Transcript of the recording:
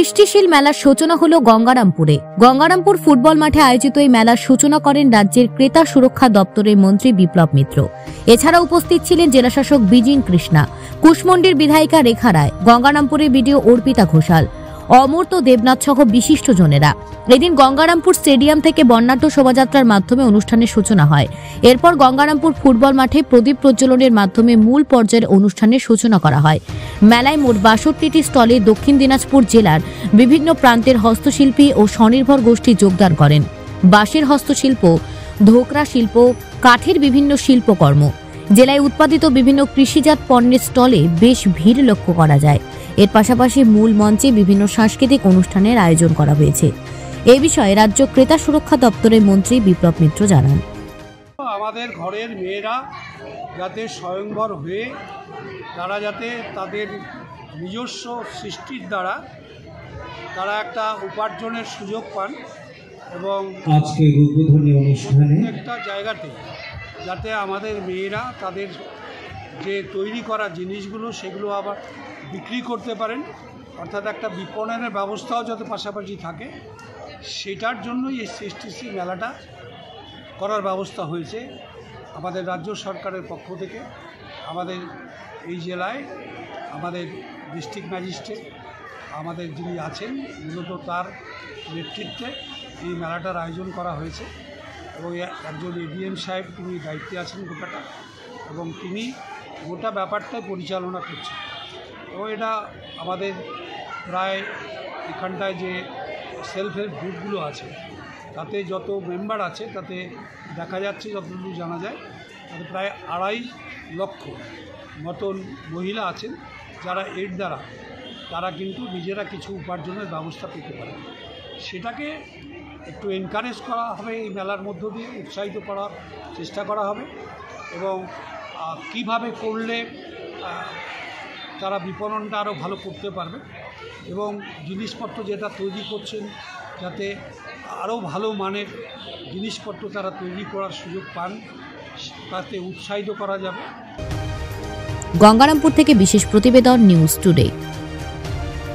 সৃষ্টিশীল মেলার সূচনা হলো গঙ্গারামপুরে। গঙ্গারামপুর ফুটবল মাঠে আয়োজিত এই মেলার সূচনা করেন রাজ্যের ক্রেতা সুরক্ষা দপ্তরের মন্ত্রী বিপ্লব মিত্র। এছাড়া উপস্থিত ছিলেন জেলাশাসক বিজিন কৃষ্ণা, কুশমন্ডির বিধায়িকা রেখা রায়, গঙ্গারামপুরের বিডিও অর্পিতা ঘোষাল, অমর্ত্য দেবনাথ সহ বিশিষ্টজনেরা। এদিন গঙ্গারামপুর স্টেডিয়াম থেকে বর্ণাঢ্য শোভাযাত্রার মাধ্যমে অনুষ্ঠানের সূচনা হয়। এরপর গঙ্গারামপুর ফুটবল মাঠে প্রদীপ প্রজ্বলনের মাধ্যমে মূল পর্যায়ের অনুষ্ঠানের সূচনা করা হয়। মেলায় মোট ৬২টি স্টলে দক্ষিণ দিনাজপুর জেলার বিভিন্ন প্রান্তের হস্তশিল্পী ও স্বনির্ভর গোষ্ঠী যোগদান করেন। বাঁশের হস্তশিল্প, ধোকরা শিল্প, কাঠের বিভিন্ন শিল্পকর্ম, জেলায় উৎপাদিত বিভিন্ন কৃষিজাত পণ্যের স্টলে বেশ ভিড় লক্ষ্য করা যায়। এর পাশাপাশি মূল মঞ্চে বিভিন্ন সাংস্কৃতিক অনুষ্ঠানের আয়োজন করা হয়েছে। এই বিষয়ে রাজ্য ক্রেতা সুরক্ষা দপ্তরের মন্ত্রী বিপ্লব মিত্র জানান, আমাদের ঘরের মেয়েরা যাতে স্বয়ংবর হয়ে তারা যাতে তাদের নিজস্ব সৃষ্টির দ্বারা তারা একটা উপার্জনের সুযোগ পান এবং আজকের উদ্বোধনী অনুষ্ঠানে একটা জায়গাতে যাতে আমাদের মেয়েরা তাদের যে তৈরি করা জিনিসগুলো সেগুলো আবার বিক্রি করতে পারেন, অর্থাৎ একটা বিপণনের ব্যবস্থাও যাতে পাশাপাশি থাকে, সেটার জন্যই এই সৃষ্টিশীল মেলাটা করার ব্যবস্থা হয়েছে আমাদের রাজ্য সরকারের পক্ষ থেকে। আমাদের এই জেলায় আমাদের ডিস্ট্রিক্ট ম্যাজিস্ট্রেট আমাদের যিনি আছেন মূলত তার নেতৃত্বে এই মেলাটার আয়োজন করা হয়েছে এবং একজন এডিএম সাহেব তিনি দায়িত্বে আছেন গোটাটা, এবং তিনি গোটা ব্যাপারটাই পরিচালনা করছেন। এবং এটা আমাদের প্রায় এখানটায় যে সেলফ হেল্প গ্রুপগুলো আছে তাতে যত মেম্বার আছে তাতে দেখা যাচ্ছে, যতদূর জানা যায়, তাতে প্রায় ২.৫ লক্ষ মতন মহিলা আছেন যারা এর দ্বারা তারা কিন্তু নিজেরা কিছু উপার্জনের ব্যবস্থা পেতে পারে। সেটাকে একটু এনকারেজ করা হবে, এই মেলার মধ্য দিয়ে উৎসাহিত করার চেষ্টা করা হবে এবং কিভাবে করলে তারা বিপণনটা আরও ভালো করতে পারবে এবং জিনিসপত্র যেটা তৈরি করছেন যাতে আরও ভালো মানের জিনিসপত্র তারা তৈরি করার সুযোগ পান, তাতে উৎসাহিত করা যাবে। গঙ্গারামপুর থেকে বিশেষ প্রতিবেদন, নিউজ টুডে।